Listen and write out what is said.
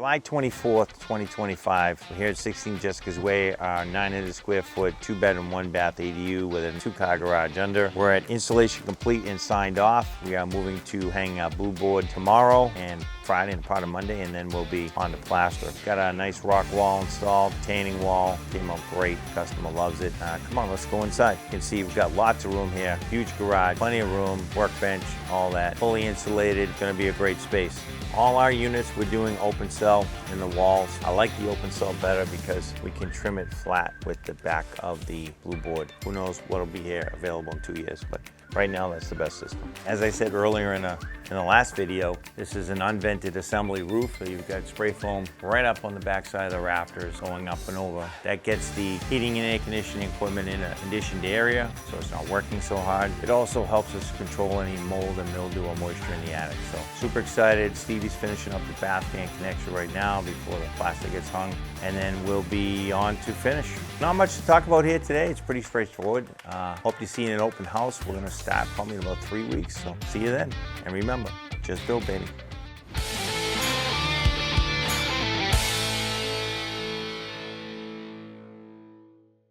July 24th, 2025. We're here at 16 Jessica's Way, our 900 square foot, 2-bedroom, 1-bath ADU with a 2-car garage under. We're at installation complete and signed off. We are moving to hang Blueboard tomorrow and Friday and part of Monday, and then we'll be on the plaster. Got a nice rock wall installed, retaining wall. Came out great. Customer loves it. Come on, let's go inside. You can see we've got lots of room here. Huge garage, plenty of room, workbench, all that. Fully insulated. Going to be a great space. All our units we're doing open cell in the walls. I like the open cell better because we can trim it flat with the back of the Blueboard. Who knows what'll be here available in 2 years, but right now that's the best system. As I said earlier in the last video, this is an unvented assembly roof. So you've got spray foam right up on the back side of the rafters going up and over. That gets the heating and air conditioning equipment in a conditioned area, so it's not working so hard. It also helps us control any mold and mildew or moisture in the attic. So super excited. Stevie's finishing up the bath fan connection right now before the plastic gets hung, and then we'll be on to finish. Not much to talk about here today. It's pretty straightforward. Hope you see an open house. We're gonna start probably in about 3 weeks, so see you then. And remember, just build, baby.